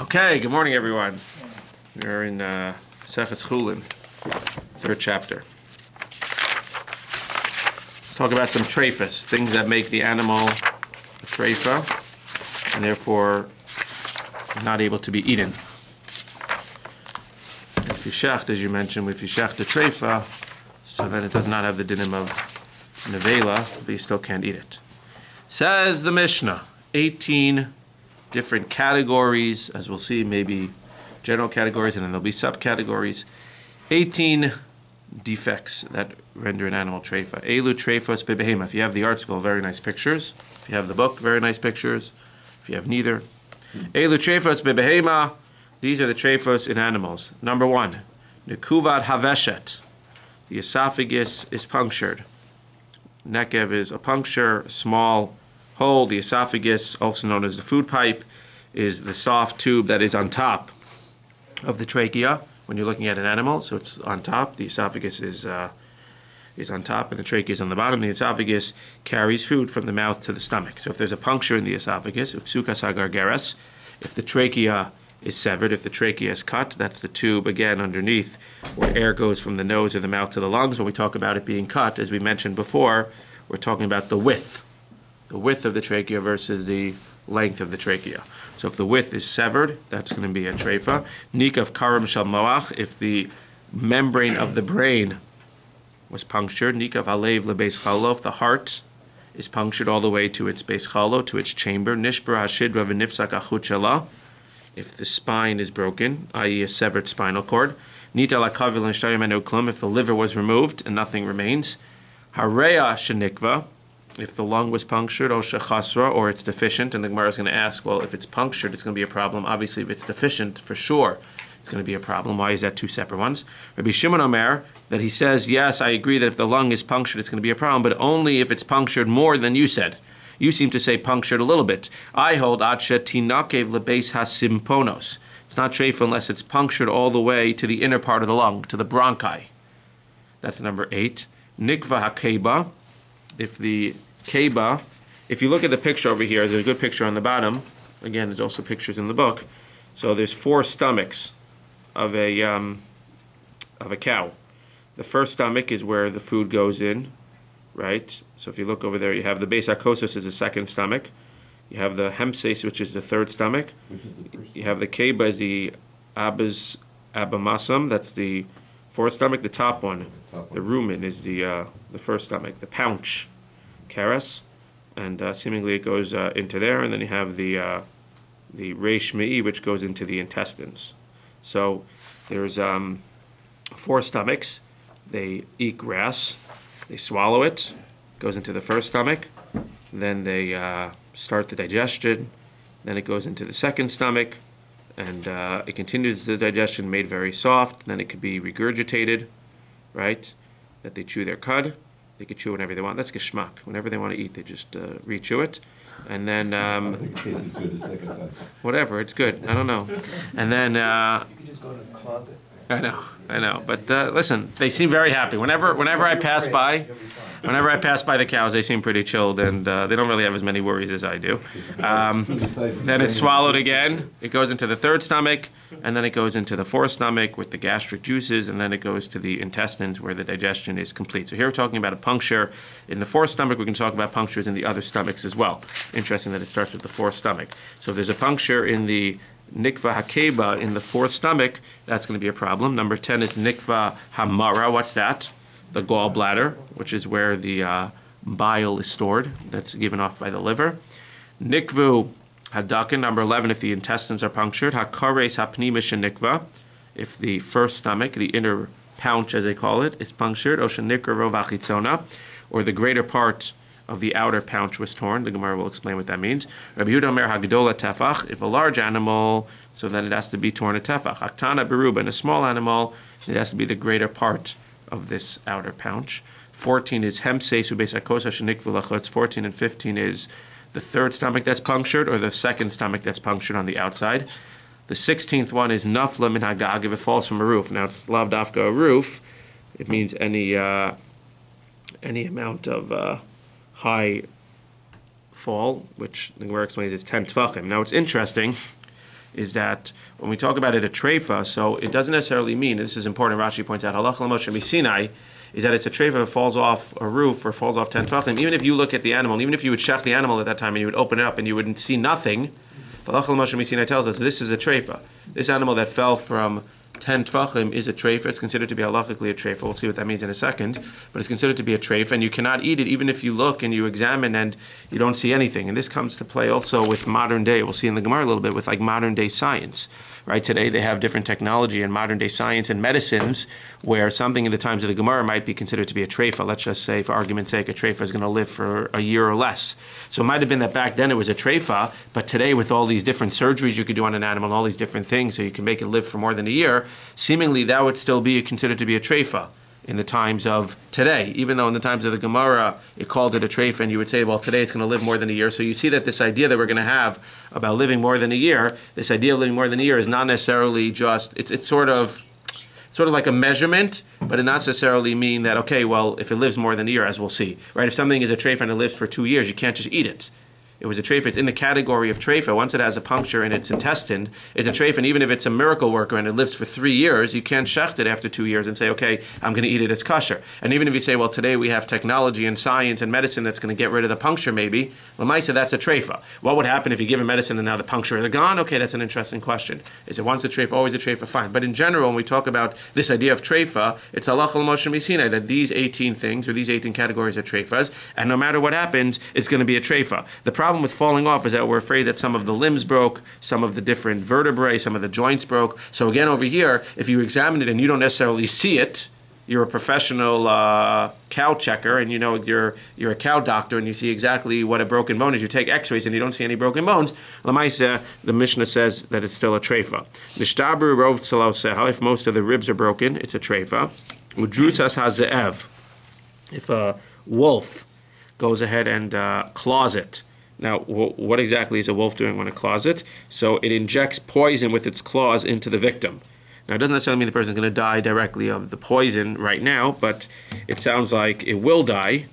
Okay, good morning, everyone. We're in CHULLIN, third chapter. Let's talk about some treifas, things that make the animal a treifa, and therefore not able to be eaten. If you shecht, as you mentioned, if you shecht the treifa, so then it does not have the dinim of nevela, but you still can't eat it. Says the Mishnah, 18 different categories, as we'll see, maybe general categories, and then there'll be subcategories. 18 defects that render an animal treifa. Elu treifos bebehema. If you have the article, very nice pictures. If you have the book, very nice pictures. If you have neither. Elu treifos bebehema. These are the treifos in animals. Number 1, nekuvad haveshet. The esophagus is punctured. Nekev is a puncture, small hole. The esophagus, also known as the food pipe, is the soft tube that is on top of the trachea when you're looking at an animal. So it's on top. The esophagus is on top and the trachea is on the bottom. The esophagus carries food from the mouth to the stomach. So if there's a puncture in the esophagus, upsukas hagargeres, if the trachea is severed, if the trachea is cut, that's the tube again underneath where air goes from the nose or the mouth to the lungs. When we talk about it being cut, as we mentioned before, we're talking about the width of the trachea versus the length of the trachea. So if the width is severed, that's going to be a treifa. Nikav karam shel moach, if the membrane of the brain was punctured. Nikav alev lebeis chalo, if the heart is punctured all the way to its beis chalo, to its chamber. Nishbar hashidra v'nifsak achut shala, if the spine is broken, i.e. a severed spinal cord. Nita lakavil and menu klum, if the liver was removed and nothing remains. Hareya shenikva, if the lung was punctured, or shechasra, or it's deficient, and the Gemara is going to ask, well, if it's punctured, it's going to be a problem. Obviously, if it's deficient, for sure, it's going to be a problem. Why is that two separate ones? Rabbi Shimon Omer, that he says, yes, I agree that if the lung is punctured, it's going to be a problem, but only if it's punctured more than you said. You seem to say punctured a little bit. I hold adshe tinakev lebeis hasimponos. It's not treifa unless it's punctured all the way to the inner part of the lung, to the bronchi. That's number 8. Nikva hakeba. If the keba, if you look at the picture over here, there's a good picture on the bottom. Again, there's also pictures in the book. So there's 4 stomachs of a cow. The first stomach is where the food goes in, right? So if you look over there, you have the beis hakosos is the second stomach. You have the hemses, which is the third stomach. You have the keba is the abamasum, that's the fourth stomach. The top one, the rumen, is the first stomach. The paunch, karas, and seemingly it goes into there. And then you have the reish me'i, which goes into the intestines. So there's 4 stomachs. They eat grass. They swallow it. Goes into the first stomach. Then they start the digestion. Then it goes into the second stomach. And it continues the digestion, made very soft. Then it could be regurgitated, right? That they chew their cud. They could chew whenever they want. That's geschmack. Whenever they want to eat, they just re-chew it. And then, whatever, it's good. I don't know. And then... you could just go to the closet. I know. But listen, they seem very happy. Whenever I pass by the cows, they seem pretty chilled, and they don't really have as many worries as I do. Then it's swallowed again. It goes into the third stomach, and then it goes into the fourth stomach with the gastric juices, and then it goes to the intestines where the digestion is complete. So here we're talking about a puncture in the fourth stomach. We can talk about punctures in the other stomachs as well. Interesting that it starts with the fourth stomach. So if there's a puncture in the nikva hakeba in the fourth stomach, that's going to be a problem. Number 10 is nikva hamara. What's that? The gallbladder, which is where the bile is stored. That's given off by the liver. Nikvu hadakin. Number 11, if the intestines are punctured. Hakares hapnimish nikva. If the first stomach, the inner paunch as they call it, is punctured. Oshanikra rovachitzona, or the greater part of the outer paunch was torn. The Gemara will explain what that means. Rabbi Yehuda Omer hagdola tefach. If a large animal, so then it has to be torn a tefach. Aktana beruba. In a small animal, it has to be the greater part of this outer paunch. 14 is hemses ubeis hakosos shenikvu lachutz. 14 and 15 is the third stomach that's punctured, or the second stomach that's punctured on the outside. The 16th one is nafla min hagag, if it falls from a roof. Now it's lav dafka a roof. It means any amount of high fall, which the Gemara explains is 10 tefachim. Now it's interesting is that when we talk about it a treifa, so it doesn't necessarily mean, and this is important, Rashi points out, halacha l'moshe misinai, is that it's a treifa that falls off a roof or falls off 10 tvachim. Even if you look at the animal, even if you would shech the animal at that time and you would open it up and you wouldn't see nothing, the halacha l'moshe misinai tells us this is a treifa. This animal that fell from 10 tvachim is a treifa. It's considered to be halachically a treifa. We'll see what that means in a second. But it's considered to be a treifa, and you cannot eat it even if you look and you examine and you don't see anything. And this comes to play also with modern day. We'll see in the Gemara a little bit with like modern day science. Right? Today they have different technology in modern day science and medicines where something in the times of the Gemara might be considered to be a treifa. Let's just say, for argument's sake, a treifa is going to live for a year or less. So it might have been that back then it was a treifa, but today with all these different surgeries you could do on an animal and all these different things so you can make it live for more than a year, seemingly that would still be considered to be a treifa in the times of today, even though in the times of the Gemara it called it a treifa, and you would say, well, today it's going to live more than a year. So you see that this idea that we're going to have about living more than a year, this idea of living more than a year is not necessarily just, it's sort of like a measurement, but it not necessarily mean that, okay, well, if it lives more than a year, as we'll see, right? If something is a treifa and it lives for 2 years, you can't just eat it. It was a treifa. It's in the category of treifa. Once it has a puncture in its intestine, it's a treifa. And even if it's a miracle worker and it lives for 3 years, you can't shecht it after 2 years and say, okay, I'm going to eat it, it's kosher. And even if you say, well, today we have technology and science and medicine that's going to get rid of the puncture maybe, l'maisa, that's a treifa. What would happen if you give a medicine and now the puncture is gone? Okay, that's an interesting question. Is it once a treifa, always a treifa? Fine. But in general, when we talk about this idea of treifa, it's halacha l'moshe misinai, that these 18 things, or these 18 categories are treifas, and no matter what happens, it's going to be a treifa. The problem with falling off is that we're afraid that some of the limbs broke, some of the different vertebrae, some of the joints broke. So again, over here, if you examine it and you don't necessarily see it, you're a professional cow checker, and you know you're a cow doctor, and you see exactly what a broken bone is. You take X-rays and you don't see any broken bones. L'maisa, the Mishnah says that it's still a treifa. Nishtabru rov tzaloseha. If most of the ribs are broken, it's a treifa. Udrusas hazeev. If a wolf goes ahead and claws it. Now, what exactly is a wolf doing when it claws it? So it injects poison with its claws into the victim. Now, it doesn't necessarily mean the person is going to die directly of the poison right now, but it sounds like it will die.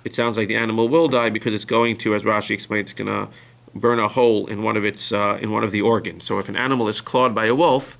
It sounds like the animal will die because it's going to, as Rashi explains, it's going to burn a hole in one of its in one of the organs. So if an animal is clawed by a wolf,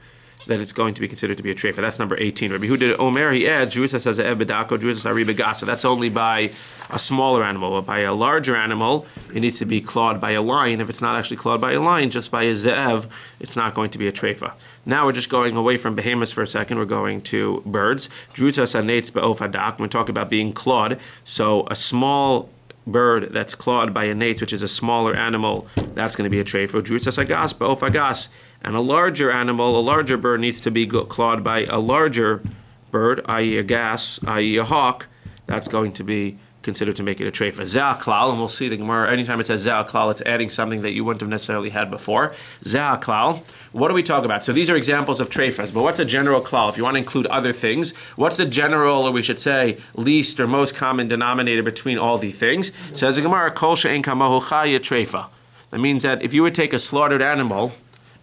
then it's going to be considered to be a treifa. That's number 18. Rabbi Huda Omer, he adds, Jerusa says ebedako, Jerusa ari begasa. That's only by a smaller animal. But by a larger animal, it needs to be clawed by a lion. If it's not actually clawed by a lion, just by a ze'ev, it's not going to be a treifa. Now we're just going away from behemoths for a second. We're going to birds. Jerusa sanetz be'of hadak. We're talking about being clawed. So a small bird that's clawed by a nates, which is a smaller animal, that's going to be a treifa. Jerusa sagas be'of hagas. And a larger animal, a larger bird needs to be clawed by a larger bird, i.e. a gas, i.e. a hawk. That's going to be considered to make it a treifa. Zeh klal, and we'll see the Gemara, anytime it says zeh klal, it's adding something that you wouldn't have necessarily had before. Zeh klal, what do we talk about? So these are examples of treifas, but what's a general klal? If you want to include other things, what's the general, or we should say, least or most common denominator between all these things? Says the Gemara, kol she'en kamahu chaya treifa. That means that if you would take a slaughtered animal,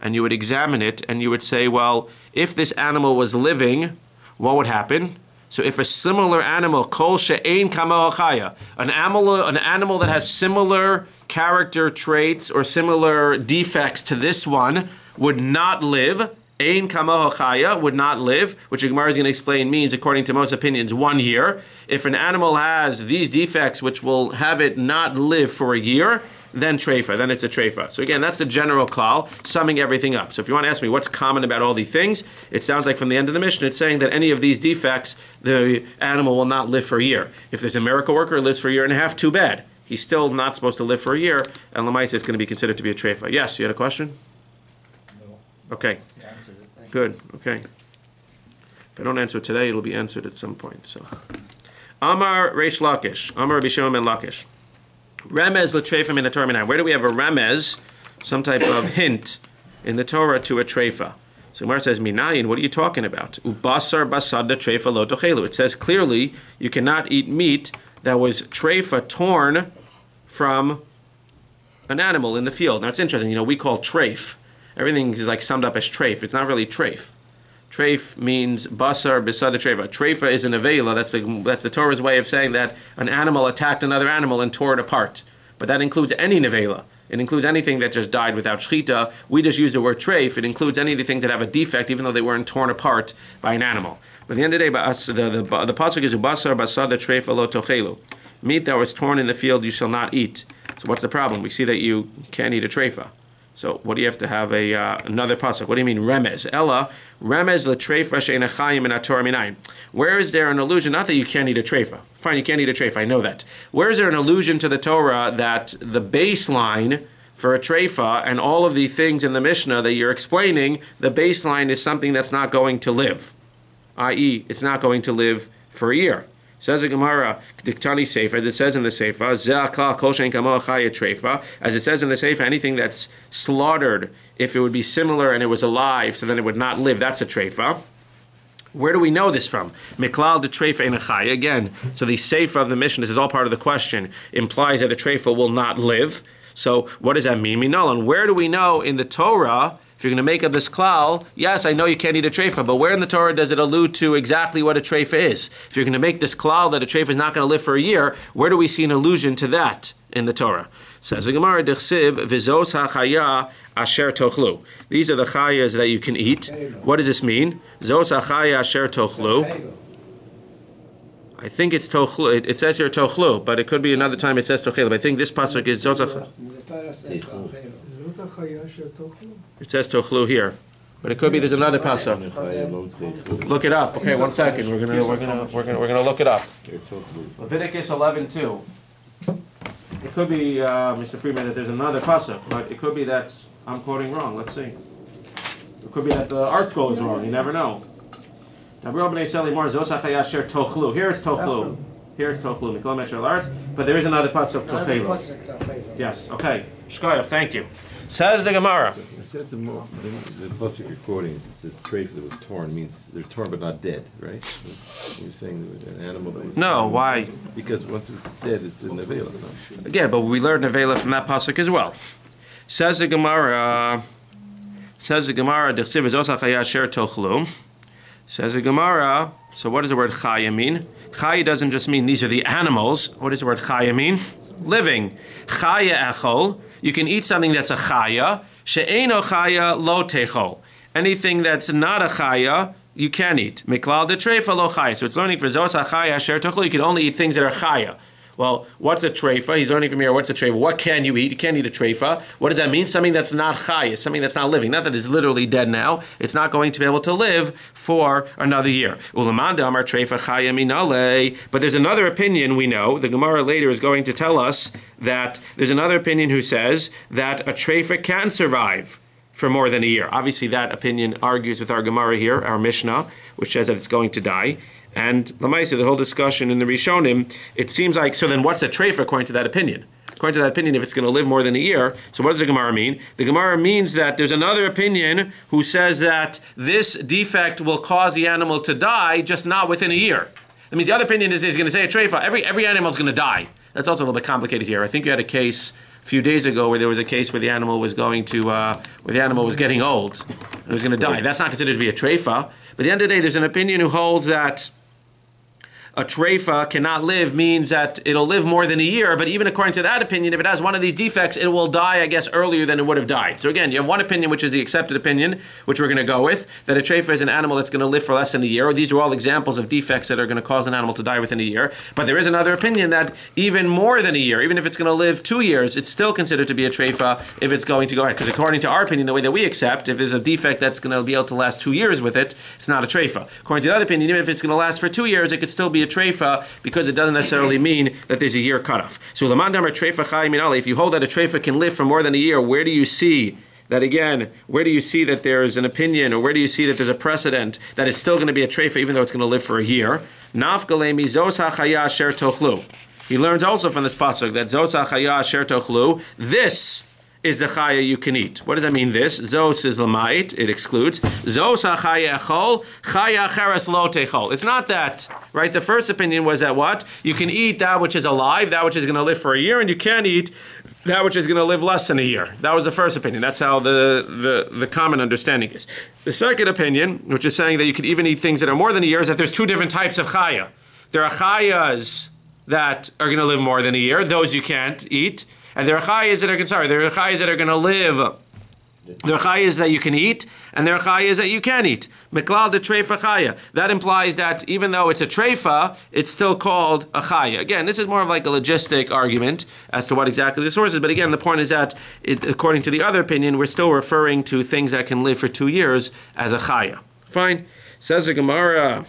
and you would examine it, and you would say, well, if this animal was living, what would happen? So if a similar animal, kol she'ein kamahu chaya, an animal that has similar character traits or similar defects to this one would not live, ein kamahu chaya, would not live, which the Gemara is going to explain means, according to most opinions, 1 year. If an animal has these defects which will have it not live for a year, then treifa, then it's a treifa. So again, that's the general klal, summing everything up. So if you want to ask me what's common about all these things, it sounds like from the end of the Mishnah, it's saying that any of these defects, the animal will not live for a year. If there's a miracle worker who lives for a year and a half, too bad. He's still not supposed to live for a year, and l'maisa is going to be considered to be a treifa. Yes, you had a question? No. Okay. Good, okay. If I don't answer it today, it'll be answered at some point. So, Amar Reish Lakish, Amar Rabbi Shimon ben Lakish. Remez l'treifa min Torah minai. Where do we have a remez, some type of hint in the Torah to a treifa? So Gemara says, minayin, what are you talking about? Ubasar basad treifa lo tochelu. It says clearly you cannot eat meat that was treifa, torn from an animal in the field. Now it's interesting, you know, we call treif. Everything is like summed up as treif. It's not really treif. Treif means basar besad treifa. Treifa is an avela. That's the Torah's way of saying that an animal attacked another animal and tore it apart. But that includes any nevela. It includes anything that just died without shchita. We just use the word treif. It includes any of the things that have a defect, even though they weren't torn apart by an animal. But at the end of the day, the pasuk is ubasar basada treif lo tochelu. Meat that was torn in the field you shall not eat. So what's the problem? We see that you can't eat a treifa. So what do you have to have another pasuk? What do you mean remez? Ella remez l'treifa she'ena chayim min haTorah minayin. Where is there an allusion? Not that you can't eat a treifa. Fine, you can't eat a treifa. I know that. Where is there an allusion to the Torah that the baseline for a treifa and all of the things in the Mishnah that you're explaining, the baseline is something that's not going to live, i.e., it's not going to live for a year. Says the Gemara, Diktani Sefer, as it says in the Sefer, as it says in the Sefer, anything that's slaughtered, if it would be similar and it was alive, so then it would not live, that's a treifa. Where do we know this from? Miklal de treifa in a chaya. Again, so the Sefer of the Mishnah, this is all part of the question, implies that a treifa will not live. So what does that mean? Minalan, where do we know in the Torah, if you're going to make up this klal, yes, I know you can't eat a treifa, but where in the Torah does it allude to exactly what a treifa is? If you're going to make this klal that a treifa is not going to live for a year, where do we see an allusion to that in the Torah? Says the Gemara, Dechsiv, Vizos hachaya asher tochlu. These are the chayas that you can eat. What does this mean? Zos hachaya asher tochlu. I think it's tochlu. It says here tochlu, but it could be another time it says tochelu. But I think this pasuk is zos hachaya. It says tochlu here, but it could be there's another pasuk. Look it up. Okay, 1 second. We're gonna look it up. Leviticus 11:2. It could be, Mr. Freeman, that there's another pasuk, but it could be that I'm quoting wrong. Let's see. It could be that the art scroll is wrong. You never know. Here it's tochlu. Here it's tochlu. But there is another pasuk tochelu. Yes. Okay. Shkoyach, thank you. Says the Gemara. It says the pasuk recording. It's treifa that was torn means they're torn but not dead, right? You're saying that an animal that was no, torn, why? Because once it's dead, it's in nevela. No? Again, but we learned nevela from that pasuk as well. Says the Gemara. Says the Gemara. Dechsiv zos hachaya asher tochlu. Says the Gemara. So what does the word chaya mean? Chaya doesn't just mean these are the animals. What does the word chaya mean? Living. Chaya echol. You can eat something that's a chaya. She'eno chaya lo techol. Anything that's not a chaya, you can eat. Miklal de treifa lo chaya. So it's learning for zos hachaya asher tochlu. You can only eat things that are chaya. Well, what's a treifa? He's learning from here, what's a treifa? What can you eat? You can't eat a treifa. What does that mean? Something that's not chaya, something that's not living. Not that it's literally dead now. It's not going to be able to live for another year. Ulamanda amar treifa chaya minale. But there's another opinion we know. The Gemara later is going to tell us that there's another opinion who says that a treifa can survive for more than a year. Obviously, that opinion argues with our Gemara here, our Mishnah, which says that it's going to die. And Lamaisa, the whole discussion in the Rishonim, it seems like, so then what's a treifa according to that opinion? According to that opinion, if it's going to live more than a year, so what does the Gemara mean? The Gemara means that there's another opinion who says that this defect will cause the animal to die, just not within a year. That means the other opinion is he's going to say a treifa, every animal is going to die. That's also a little bit complicated here. I think you had a case a few days ago where there was a case where the animal was going to, where the animal was getting old and it was going to die. That's not considered to be a treifa. But at the end of the day, there's an opinion who holds that a treifa cannot live means that it'll live more than a year, but even according to that opinion, if it has one of these defects, it will die, I guess, earlier than it would have died. So again, you have one opinion, which is the accepted opinion, which we're going to go with, that a treifa is an animal that's going to live for less than a year. These are all examples of defects that are going to cause an animal to die within a year. But there is another opinion that even more than a year, even if it's going to live 2 years, it's still considered to be a treifa if it's going to go ahead. Because according to our opinion, the way that we accept, if there's a defect that's going to be able to last 2 years with it, it's not a treifa. According to the other opinion, even if it's going to last for 2 years, it could still be a treifa, because it doesn't necessarily mean that there's a year cutoff. So if you hold that a treifa can live for more than a year, where do you see that again? Where do you see that there's an opinion, or where do you see that there's a precedent that it's still going to be a treifa even though it's going to live for a year? He learns also from this pasuk that zos hachaya asher tochlu, this is the chaya you can eat. What does that mean, this? Zos is lamait, it excludes. Zos ha-chaya echol, chaya cheres lo techol. It's not that, right? The first opinion was that what? You can eat that which is alive, that which is going to live for a year, and you can't eat that which is going to live less than a year. That was the first opinion. That's how the common understanding is. The second opinion, which is saying that you could even eat things that are more than a year, is that there's two different types of chaya. There are chayas that are going to live more than a year. Those you can't eat. And there are chayas that are going to live. There are chayas that you can eat, and there are chayas that you can't eat. Meklal de treifa chaya. That implies that even though it's a treifa, it's still called a chaya. Again, this is more of like a logistic argument as to what exactly the source is. But again, the point is that, according to the other opinion, we're still referring to things that can live for 2 years as a chaya. Fine. Says the Gemara.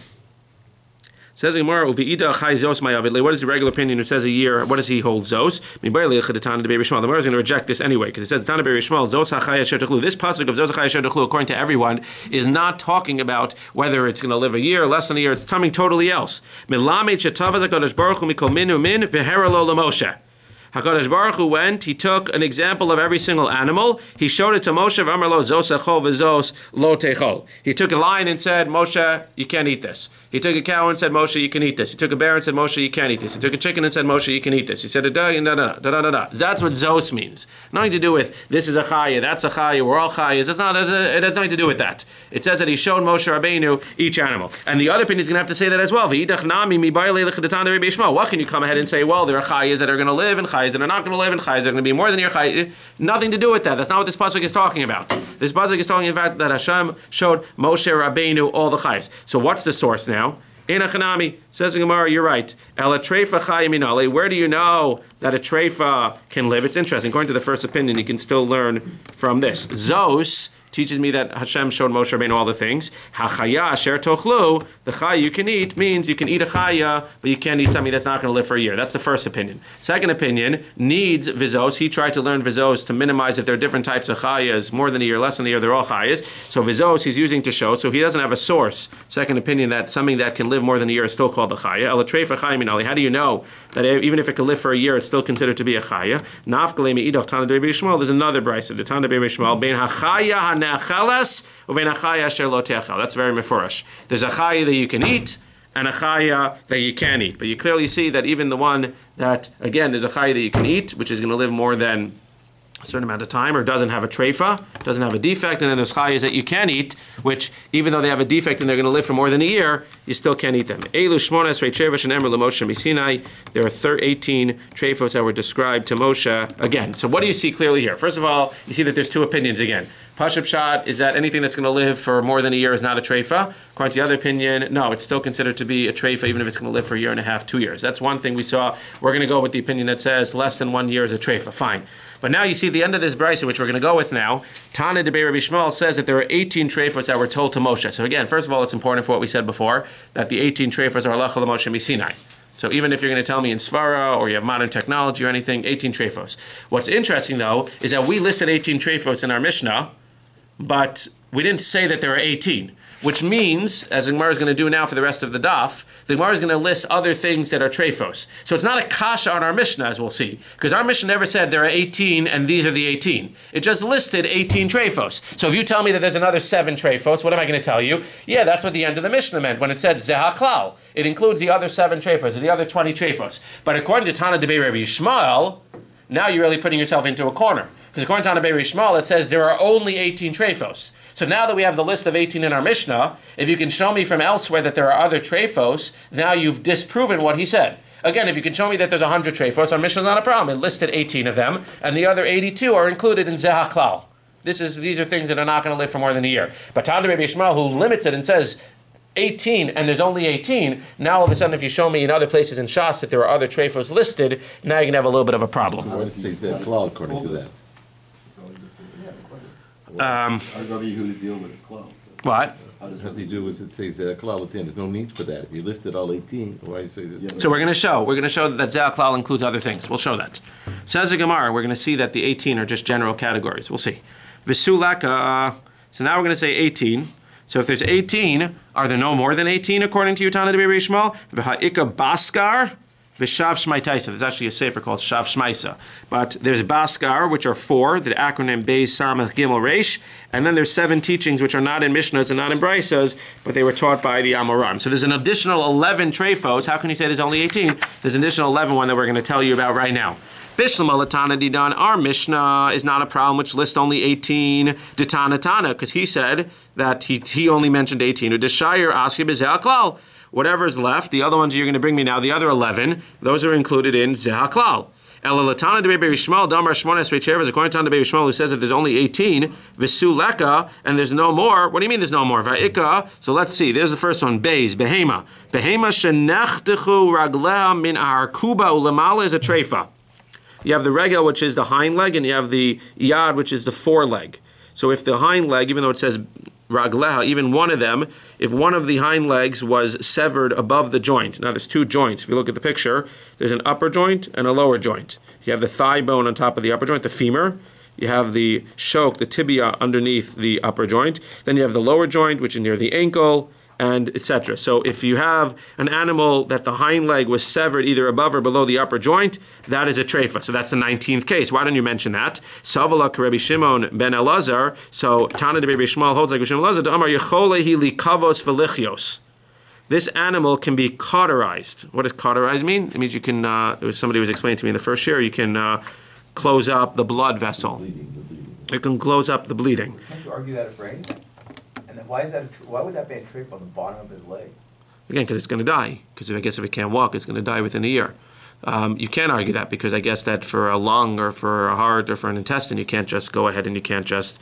Says the Gemara, what is the regular opinion who says a year? What does he hold? Zos. The Gemara is going to reject this anyway, because it says Tana B'Rei Shmuel, Zos HaChaya Asher Techlu. This pasuk of Zos HaChaya Asher Techlu, according to everyone, is not talking about whether it's going to live a year, less than a year. It's coming totally else. Milamed Shetavaz HaKadosh Baruch Hu Mikol Minu Min V'Hera Lo LaMoshe. HaKadosh Baruch Hu went, he took an example of every single animal, he showed it to Moshe, V'amar lo zos echol v'zos lo techol. He took a lion and said, Moshe, you can't eat this. He took a cow and said, Moshe, you can eat this. He took a bear and said, Moshe, you can't eat this. He took a chicken and said, Moshe, you can eat this. He said, da-da-da-da-da-da-da-da. That's what zos means. Nothing to do with, this is a chaya, that's a chaya, we're all chayas. It has nothing to do with that. It says that he showed Moshe Rabbeinu each animal. And the other opinion is going to have to say that as well. What can you come ahead and say, well, there are chayas that are going to live and chayas that are not going to live and chayas that are going to be more than your chayas? Nothing to do with that. That's not what this pasuk is talking about. This pasuk is talking about that Hashem showed Moshe Rabbeinu all the chayas. So what's the source now? In a chanami, says the Gemara, you're right. Ela treifa chayim minale. Where do you know that a treifa can live? It's interesting. According to the first opinion, you can still learn from this. Zos teaches me that Hashem showed Moshe Rabbeinu all the things. Ha-chaya asher tochlu, the chaya you can eat means you can eat a chaya, but you can't eat something that's not going to live for a year. That's the first opinion. Second opinion, needs vizos. He tried to learn vizos to minimize that there are different types of chayas, more than a year, less than a year, they're all chayas. So vizos he's using to show, so he doesn't have a source. Second opinion, that something that can live more than a year is still called a chaya. Ela treifa chayim minali. How do you know that even if it can live for a year, it's still considered to be a chaya? Nafkalei me'idach Tana B'Rei Shmuel. There's another brayso, the Tana B'Rei Shmuel, bein hachaya that's very mefurash. There's a chaya that you can eat and a chaya that you can't eat. But you clearly see that even the one that, again, there's a chaya that you can eat, which is going to live more than a certain amount of time, or doesn't have a treifa, doesn't have a defect, and then there's chayas that you can eat, which even though they have a defect and they're going to live for more than a year, you still can't eat them. There are 18 treifos that were described to Moshe again. So what do you see clearly here? First of all, you see that there's two opinions again. Pashup Pshat is that anything that's going to live for more than a year is not a treifa. According to the other opinion, no, it's still considered to be a treifa even if it's going to live for a year and a half, 2 years. That's one thing we saw. We're going to go with the opinion that says less than 1 year is a treifa. Fine. But now you see the end of this brayso, which we're going to go with now. Tana de Rabbi Shmuel says that there are 18 treifos that were told to Moshe. So again, first of all, it's important for what we said before, that the 18 treifos are halacha l'Moshe misinai. So even if you're going to tell me in Svara or you have modern technology or anything, 18 treifos. What's interesting though is that we listed 18 treifos in our Mishnah, but we didn't say that there are 18, which means, as the Gemara is going to do now for the rest of the daf, the Gemara is going to list other things that are treifos. So it's not a kasha on our Mishnah, as we'll see, because our Mishnah never said there are 18 and these are the 18. It just listed 18 treifos. So if you tell me that there's another 7 treifos, what am I going to tell you? Yeah, that's what the end of the Mishnah meant when it said zeha klal. It includes the other 7 treifos, or the other 20 treifos. But according to Tana de Rabbi Shmuel, now you're really putting yourself into a corner. Because according to Tana B'Rei Shmuel, it says there are only 18 treifos. So now that we have the list of 18 in our Mishnah, if you can show me from elsewhere that there are other treifos, now you've disproven what he said. Again, if you can show me that there's 100 treifos, our Mishnah is not a problem. It listed 18 of them, and the other 82 are included in Zeha Klal. These are things that are not going to live for more than a year. But Tana B'Rei Shmuel, who limits it and says 18, and there's only 18, now all of a sudden if you show me in other places in Shas that there are other treifos listed, now you're going to have a little bit of a problem. What's the Zeha Klal according to that? How does Yehuda deal with the club? What? How does he do with it? Says klal at the end. There's no need for that. If you listed all 18, why you say that? So we're going to show that zeha klal includes other things. We'll show that. Says the Gemara, we're going to see that the 18 are just general categories. We'll see. Visulaka. So now we're going to say 18. So if there's 18, are there no more than 18 according to you, Tana de Rabbi Shmuel? V'ha'ika baskar. V'shav shmaitaisa. There's actually a sefer called Shav Shmaisa. But there's Baskar, which are 4, the acronym Beis Samach Gimel Reish, and then there's 7 teachings which are not in Mishnahs and not in Braisas, but they were taught by the Amoram. So there's an additional 11 treifos. How can you say there's only 18? There's an additional 11 one that we're going to tell you about right now. Bishlam alatana didan. Our Mishnah is not a problem which lists only 18 ditana tana, because he said that he only mentioned 18. Udeshayir askib zeha klal. Whatever's left, the other ones you're going to bring me now, the other 11, those are included in Zeha Klal. Elalatana de Rabbi Yishmael, Damar Shmones Vechevers, according to Rabbi Yishmael, who says that there's only 18, Visuleka, and there's no more. What do you mean there's no more? Va'ika, so let's see, there's the first one, Beis, Behema. Behema shenechtechu ragleha min aharkuba ulamala is a treifa. You have the regel, which is the hind leg, and you have the yad, which is the foreleg. So if the hind leg, even though it says ragleha, even one of them, if one of the hind legs was severed above the joint. Now there's two joints. If you look at the picture, there's an upper joint and a lower joint. You have the thigh bone on top of the upper joint, the femur. You have the shok, the tibia underneath the upper joint. Then you have the lower joint, which is near the ankle, and etc. So if you have an animal that the hind leg was severed either above or below the upper joint, that is a treifa. So that's the 19th case. Why don't you mention that? Savala Rabbi Shimon ben Elazar. So Tana de Rabbi Shmuel holds like Rabbi Shimon Elazar. Amar yecholehi likavos velichios. This animal can be cauterized. What does cauterize mean? It means you can. Somebody was explaining to me in the first year. You can close up the blood vessel. You can close up the bleeding. Can't you argue that a phrase? Why is that? Why would that be a treifa on the bottom of his leg? Again, because it's going to die. Because I guess if it can't walk, it's going to die within a year. You can't argue that because I guess that for a lung or for a heart or for an intestine, you can't just go ahead and you can't just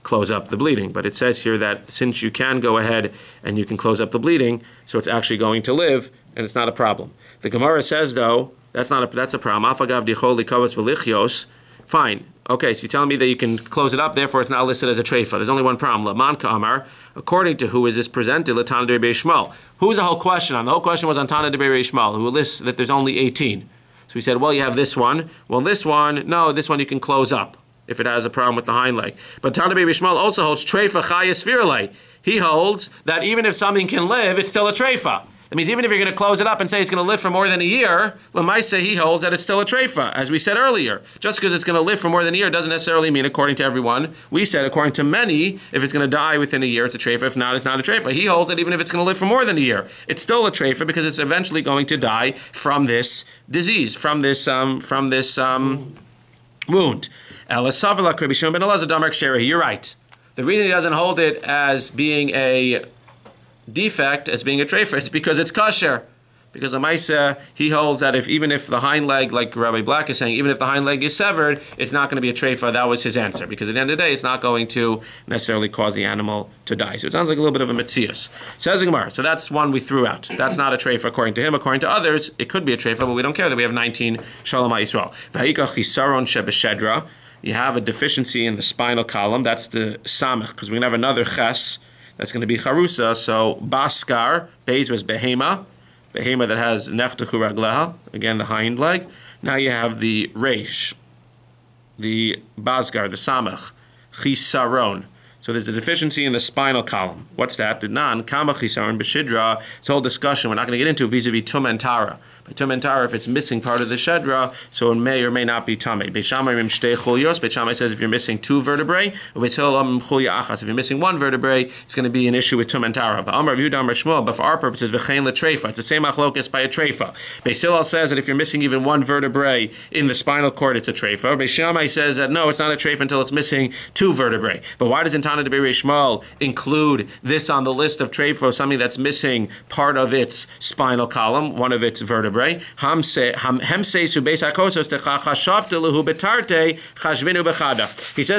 close up the bleeding. But it says here that since you can go ahead and you can close up the bleeding, so it's actually going to live and it's not a problem. The Gemara says though that's a problem. Afagav dichol likavos velichios. Fine. Okay, so you're telling me that you can close it up, therefore it's not listed as a treifa. There's only one problem. Laman ka'amar, according to who is this presented? Latana de Rabbi Yishmael. Who's the whole question on? The whole question was on Tana de Rabbi Yishmael, who lists that there's only 18. So we said, well, you have this one. Well, this one, no, this one you can close up if it has a problem with the hind leg. But Tana de Rabbi Yishmael also holds treifa chayas virulei. He holds that even if something can live, it's still a treifa. That means even if you're going to close it up and say it's going to live for more than a year, Lamaisa, he holds that it's still a treifa, as we said earlier. Just because it's going to live for more than a year doesn't necessarily mean, according to everyone, we said, according to many, if it's going to die within a year, it's a treifa. If not, it's not a treifa. He holds that even if it's going to live for more than a year, it's still a treifa because it's eventually going to die from this disease, from this wound. You're right. The reason he doesn't hold it as being a defect, as being a treifa, it's because it's kosher. Because Amaisa, he holds that even if the hind leg, like Rabbi Black is saying, even if the hind leg is severed, it's not going to be a treifa. That was his answer. Because at the end of the day, it's not going to necessarily cause the animal to die. So it sounds like a little bit of a metzius. Says the Gemara. So that's one we threw out. That's not a treifa according to him. According to others, it could be a treifa, but we don't care that we have 19 Shalom HaYisrael. V'ha'ika chisaron shebeshedra. You have a deficiency in the spinal column. That's the samech. Because we're going to have another ches. That's going to be charusa. So baskar, beis was behema that has neftechu ragleha, again the hind leg. Now you have the reish, the baskar, the samach, chisaron. So there's a deficiency in the spinal column. What's that? The nan kama chisaron b'shidra. It's a whole discussion we're not going to get into vis-a-vis tum and tara. By tum and tara, if it's missing part of the shedra, so it may or may not be tamei. Beit Shammai rim shtei chulios. Beit Shammai says if you're missing 2 vertebrae, if you're missing 1 vertebrae, it's going to be an issue with tum and tara. But Amar Yehuda Amar Shmuel, but for our purposes, v'chein letreifa. It's the same achlokas by a treifa. Beit Hillel says that if you're missing even 1 vertebrae in the spinal cord, it's a treifa. Beit Shammai says that no, it's not a treifa until it's missing 2 vertebrae. But why doesn't Tana de Rabbi Shmuel include this on the list of treifa, something that's missing part of its spinal column, one of its vertebrae? He says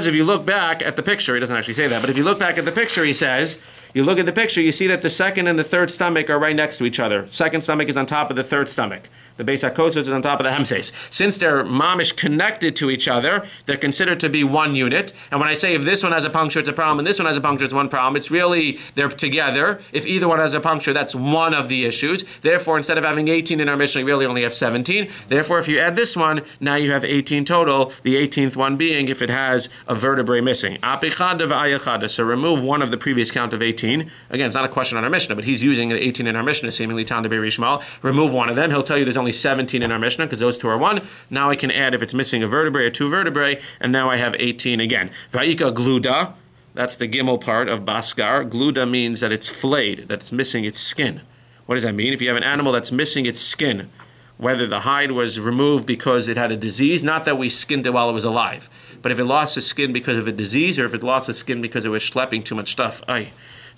if you look back at the picture, he doesn't actually say that, but if you look back at the picture, he says, you look at the picture, you see that the second and the third stomach are right next to each other. Second stomach is on top of the third stomach. The Beis HaKosos is on top of the Hemses. Since they're mamish connected to each other, they're considered to be one unit. And when I say if this one has a puncture, it's a problem, and this one has a puncture, it's one problem, it's really, they're together. If either one has a puncture, that's one of the issues. Therefore, instead of having 18 in our Mishnah, we really only have 17. Therefore, if you add this one, now you have 18 total, the 18th one being if it has a vertebrae missing. So remove one of the previous count of 18. Again, it's not a question on our Mishnah, but he's using an 18 in our Mishnah, seemingly Tana de Rabbi Yishmael. Remove one of them. He'll tell you there's only 17 in our Mishnah because those 2 are 1. Now I can add if it's missing a vertebrae or 2 vertebrae, and now I have 18 again. Va'ika gluda, that's the gimel part of baskar. Gluda means that it's flayed, that it's missing its skin. What does that mean? If you have an animal that's missing its skin, whether the hide was removed because it had a disease, not that we skinned it while it was alive, but if it lost its skin because of a disease, or if it lost its skin because it was schlepping too much stuff,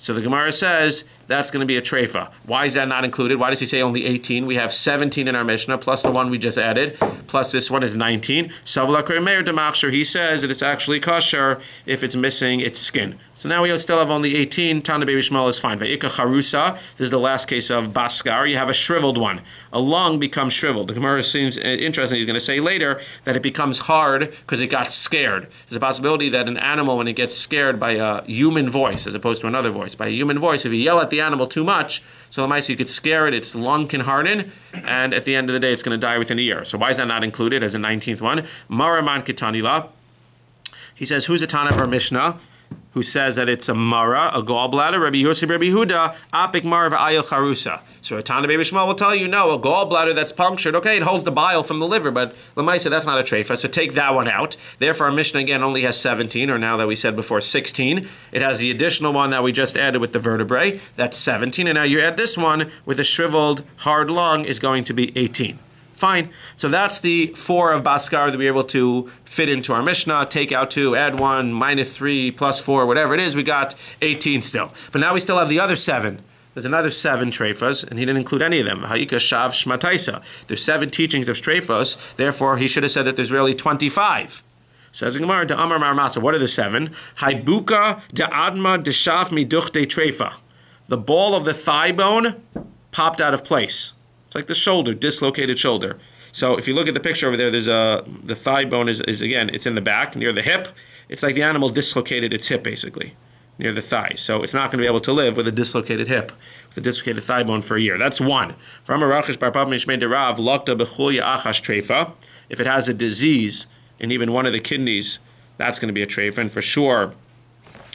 So the Gemara says that's going to be a treifa. Why is that not included? Why does he say only 18? We have 17 in our Mishnah, plus the one we just added, plus this one is 19. He says that it's actually kosher if it's missing its skin. So now we still have only 18. Tana Beis Shmuel is fine. Va'ika charusa. This is the last case of baskar. You have a shriveled one. A lung becomes shriveled. The Gemara seems interesting. He's going to say later that it becomes hard because it got scared. There's a possibility that an animal, when it gets scared by a human voice, as opposed to another voice, by a human voice, if you yell at the animal too much, so the mice, you could scare it, its lung can harden, and at the end of the day, it's going to die within a year. So why is that not included as a 19th one? Maraman Kitanila. He says, who's the Tana of our Mishnah who says that it's a mara, a gallbladder? Rabbi Yossi, Rabbi Huda, apik mara v'ayil charusa. So a Tana Beis Shmuel will tell you, no, a gallbladder that's punctured, okay, it holds the bile from the liver, but l'maisa, that's not a treifa, so take that one out. Therefore, our Mishnah again only has 17, or now that we said before, 16. It has the additional one that we just added with the vertebrae, that's 17, and now you add this one with a shriveled, hard lung is going to be 18. Fine. So that's the 4 of Baskar that we're able to fit into our Mishnah. Take out 2, add 1, minus 3, plus 4, whatever it is, we got 18 still. But now we still have the other 7. There's another 7 treifas, and he didn't include any of them. Ha'ika shav shmataisa. There's 7 teachings of treifas, therefore he should have said that there's really 25. Says the Gemara, de Amar Marmasa, what are the 7? Haibuka de adma de shaf miduchte treifa. The ball of the thigh bone popped out of place. It's like the shoulder, dislocated shoulder. So if you look at the picture over there, there's the thigh bone is again, it's in the back, near the hip. It's like the animal dislocated its hip, basically, near the thigh. So it's not going to be able to live with a dislocated hip, with a dislocated thigh bone for a year. That's 1. If it has a disease in even one of the kidneys, that's going to be a treifa. And for sure,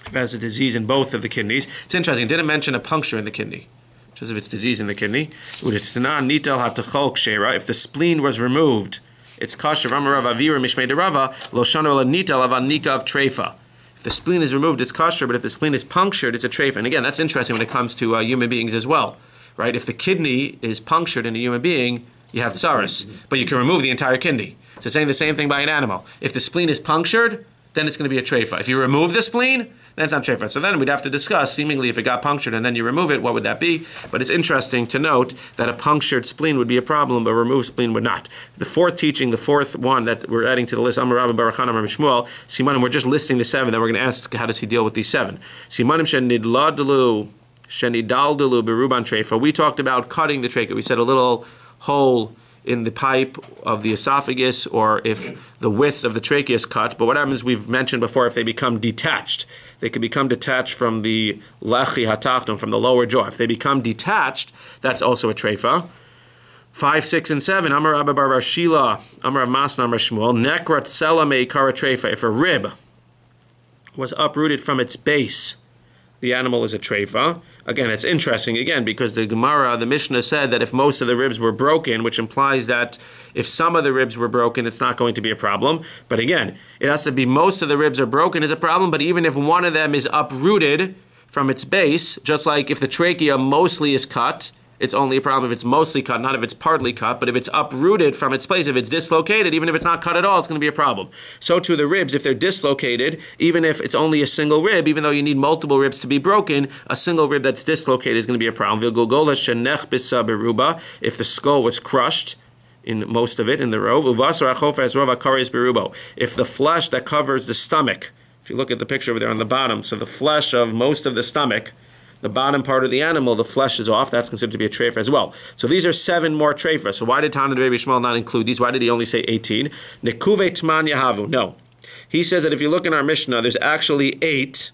if it has a disease in both of the kidneys. It's interesting, it didn't mention a puncture in the kidney, because of its disease in the kidney. If the spleen was removed, it's kosher. If the spleen is removed, it's kosher, but if the spleen is punctured, it's a treifa. And again, that's interesting when it comes to human beings as well, right? If the kidney is punctured in a human being, you have tsaris, but you can remove the entire kidney. So it's saying the same thing by an animal. If the spleen is punctured, then it's going to be a treifa. If you remove the spleen, then it's not treifa. So then we'd have to discuss, seemingly, if it got punctured and then you remove it, what would that be? But it's interesting to note that a punctured spleen would be a problem, but a removed spleen would not. The 4th teaching, the 4th one that we're adding to the list, Amar Rabbi Barachan, Amar Shmuel, Simanim, we're just listing the 7, then we're going to ask, how does he deal with these 7? Simanim shenidaldalu beruban treifa. We talked about cutting the trachea. We said a little hole in the pipe of the esophagus, or if the width of the trachea is cut. But what happens, we've mentioned before, if they become detached, they can become detached from the lechi hatachton, from the lower jaw. If they become detached, that's also a treifa. 5, 6, and 7. Amar Rabbi Bar Shila, Amar Masna, Amar Shmuel, nekrat selame kara treifa. If a rib was uprooted from its base, the animal is a treifa. Again, it's interesting, again, because the Gemara, the Mishnah said that if most of the ribs were broken, which implies that if some of the ribs were broken, it's not going to be a problem. But again, it has to be most of the ribs are broken is a problem, but even if one of them is uprooted from its base, just like if the trachea mostly is cut, it's only a problem if it's mostly cut, not if it's partly cut. But if it's uprooted from its place, if it's dislocated, even if it's not cut at all, it's going to be a problem. So too the ribs, if they're dislocated, even if it's only a single rib, even though you need multiple ribs to be broken, a single rib that's dislocated is going to be a problem. If the skull was crushed, in most of it, in the rove, if the flesh that covers the stomach, if you look at the picture over there on the bottom, so the flesh of most of the stomach, the bottom part of the animal, the flesh is off, that's considered to be a treifa as well. So these are 7 more treifas. So why did Tana Rabbi Shmuel not include these? Why did he only say 18? Nekuve tman yahavu. No. He says that if you look in our Mishnah, there's actually 8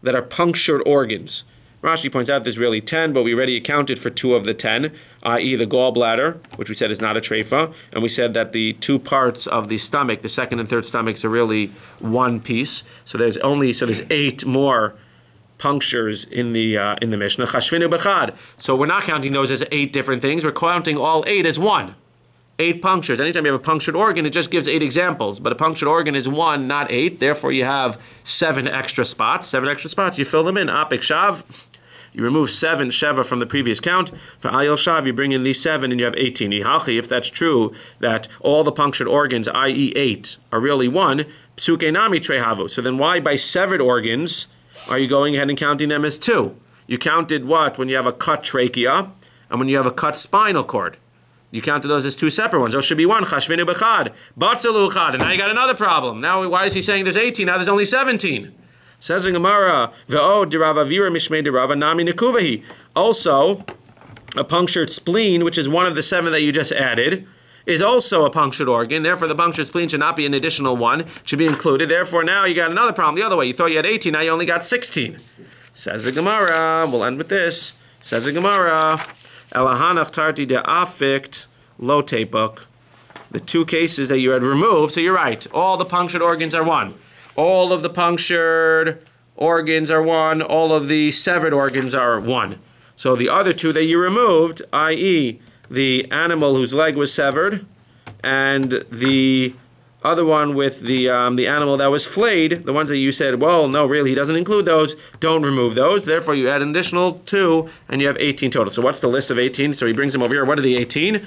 that are punctured organs. Rashi points out there's really 10, but we already accounted for 2 of the 10, i.e. the gallbladder, which we said is not a treifa, and we said that the 2 parts of the stomach, the 2nd and 3rd stomachs, are really one piece. So there's 8 more punctures in the Mishnah. Chashvinu b'chad. So we're not counting those as 8 different things. We're counting all 8 as 1. 8 punctures. Anytime you have a punctured organ, it just gives 8 examples. But a punctured organ is 1, not 8. Therefore, you have 7 extra spots. 7 extra spots. You fill them in. Apik shav. You remove 7 sheva from the previous count. For ayil shav, you bring in these 7 and you have 18. Ihachi, if that's true, that all the punctured organs, i.e. 8, are really 1, psuke nami trehavu. So then why by severed organs are you going ahead and counting them as 2? You counted what? When you have a cut trachea and when you have a cut spinal cord. You counted those as two separate ones. Those should be one. Chashvinu b'chad. Batzalu chad. And now you got another problem. Now why is he saying there's 18? Now there's only 17. Says in Gemara, Ve'o dirava vira mishmei dirava nami nekuvahi. Also, a punctured spleen, which is one of the 7 that you just added, is also a punctured organ. Therefore, the punctured spleen should not be an additional one. It should be included. Therefore, now you got another problem the other way. You thought you had 18. Now you only got 16. Says the Gemara. We'll end with this. Says the Gemara. Elahanaf tarti de affect low tape book. The 2 cases that you had removed, so you're right. All the punctured organs are 1. All of the punctured organs are 1. All of the severed organs are 1. So the other 2 that you removed, i.e. the animal whose leg was severed and the other one with the animal that was flayed, the ones that you said, well, no, really, he doesn't include those, don't remove those. Therefore, you add an additional 2, and you have 18 total. So what's the list of 18? So he brings them over here. What are the 18?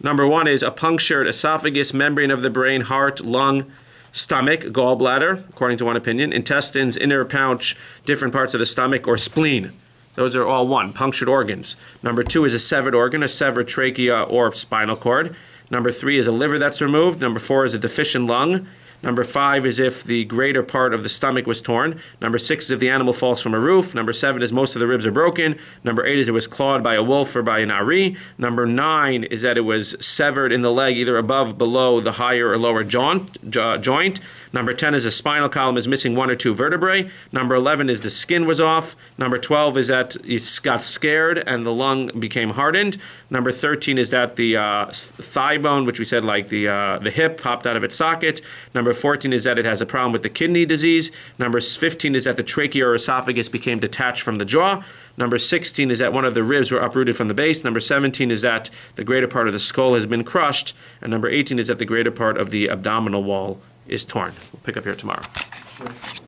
Number 1 is a punctured esophagus, membrane of the brain, heart, lung, stomach, gallbladder, according to one opinion, intestines, inner pouch, different parts of the stomach, or spleen. Those are all 1, punctured organs. Number 2 is a severed organ, a severed trachea or spinal cord. Number 3 is a liver that's removed. Number 4 is a deficient lung. Number 5 is if the greater part of the stomach was torn. Number 6 is if the animal falls from a roof. Number 7 is most of the ribs are broken. Number 8 is it was clawed by a wolf or by an ari. Number 9 is that it was severed in the leg, either above, below the higher or lower joint. Number 10 is the spinal column is missing 1 or 2 vertebrae. Number 11 is the skin was off. Number 12 is that it got scared and the lung became hardened. Number 13 is that the thigh bone, which we said like the hip, popped out of its socket. Number 14 is that it has a problem with the kidney disease. Number 15 is that the trachea or esophagus became detached from the jaw. Number 16 is that one of the ribs were uprooted from the base. Number 17 is that the greater part of the skull has been crushed. And number 18 is that the greater part of the abdominal wall is torn. We'll pick up here tomorrow. Sure.